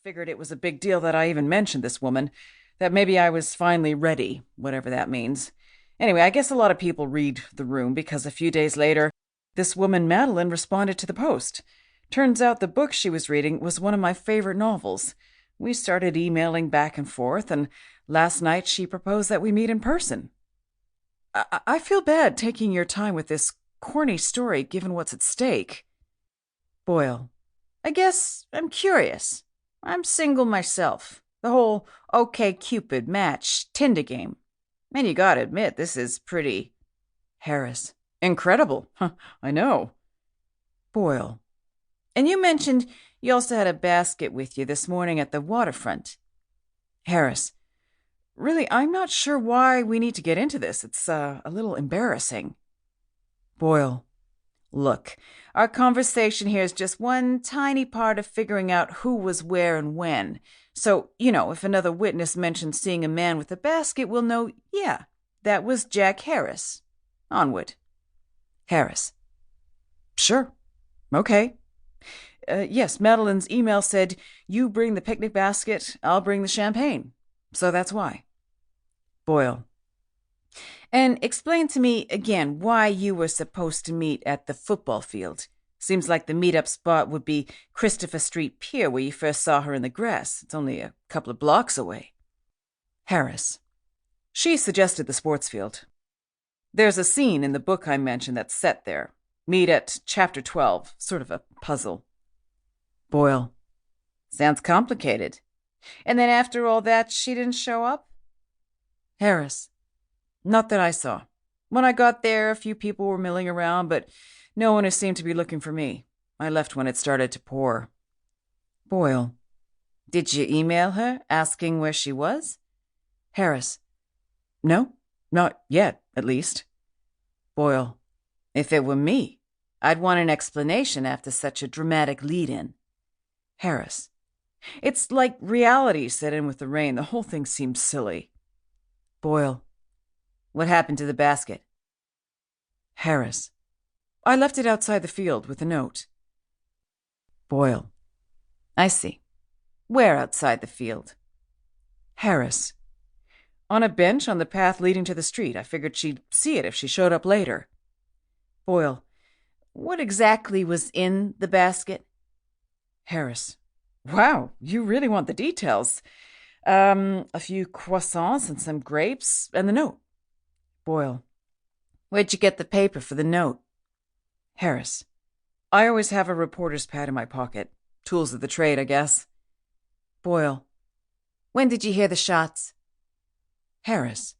figured it was a big deal that I even mentioned this woman, that maybe I was finally ready, whatever that means. Anyway, I guess a lot of people read The Room because a few days later, this woman, Madeline, responded to the post. Turns out the book she was reading was one of my favorite novels. We started emailing back and forth, and last night she proposed that we meet in person. I feel bad taking your time with this corny story given what's at stake. Boyle. I guess I'm curious. I'm single myself. The whole OK-Cupid match Tinder game. And you gotta admit, this is pretty... Harris. Incredible. Huh, I know. Boyle. And you mentioned you also had a basket with you this morning at the waterfront. Harris. Really, I'm not sure why we need to get into this. It's a little embarrassing. Boyle. Look, our conversation here is just one tiny part of figuring out who was where and when. So, if another witness mentions seeing a man with a basket, we'll know, yeah, that was Jack Harris. Onward. Harris. Sure. Okay. Yes, Madeline's email said, you bring the picnic basket, I'll bring the champagne. So that's why. Boyle. And explain to me again why you were supposed to meet at the football field. Seems like the meet-up spot would be Christopher Street Pier, where you first saw her in the grass. It's only a couple of blocks away. Harris. She suggested the sports field. There's a scene in the book I mentioned that's set there. Meet at chapter 12, sort of a puzzle. Boyle. Sounds complicated. And then after all that, she didn't show up? Harris. Not that I saw. When I got there, a few people were milling around, but no one seemed to be looking for me. I left when it started to pour. Boyle. Did you email her, asking where she was? Harris. No, not yet, at least. Boyle. If it were me, I'd want an explanation after such a dramatic lead-in. Harris. It's like reality set in with the rain. The whole thing seems silly. Boyle. What happened to the basket? Harris. I left it outside the field with a note. Boyle. I see. Where outside the field? Harris. On a bench on the path leading to the street. I figured she'd see it if she showed up later. Boyle. What exactly was in the basket? Harris. Wow, you really want the details. A few croissants and some grapes, and the note. Boyle. Where'd you get the paper for the note? Harris. I always have a reporter's pad in my pocket. Tools of the trade, I guess. Boyle. When did you hear the shots? Harris.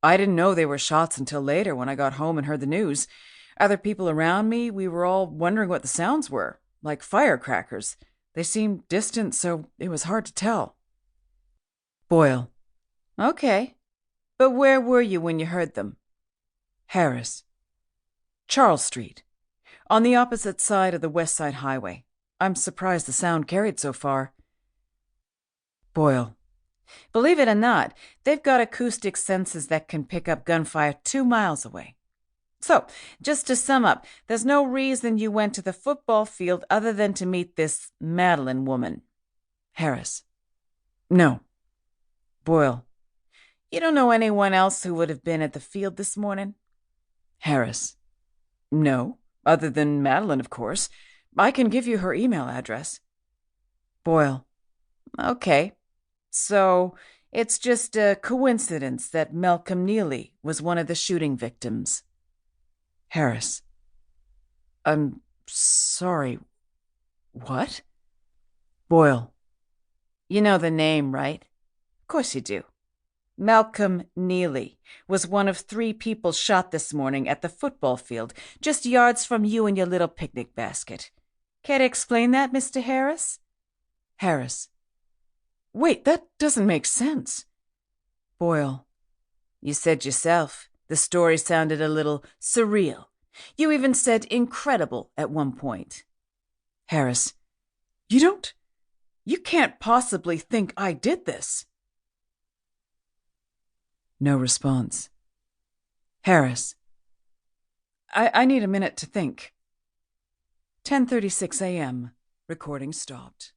I didn't know they were shots until later when I got home and heard the news. Other people around me, we were all wondering what the sounds were, like firecrackers. They seemed distant, so it was hard to tell. Boyle. Okay. But where were you when you heard them? Harris. Charles Street. On the opposite side of the West Side Highway. I'm surprised the sound carried so far. Boyle. Believe it or not, they've got acoustic sensors that can pick up gunfire 2 miles away. So, just to sum up, there's no reason you went to the football field other than to meet this Madeline woman. Harris. No. Boyle. You don't know anyone else who would have been at the field this morning? Harris. No, other than Madeline, of course. I can give you her email address. Boyle. Okay. So, it's just a coincidence that Malcolm Neely was one of the shooting victims. Harris. I'm sorry. What? Boyle. You know the name, right? Of course you do. Malcolm Neely was one of 3 people shot this morning at the football field, just yards from you and your little picnic basket. Care to explain that, Mr. Harris? Harris. Wait, that doesn't make sense. Boyle. You said yourself, the story sounded a little surreal. You even said incredible at one point. Harris. You can't possibly think I did this. No response. Harris. I need a minute to think. 10:36 a.m. Recording stopped.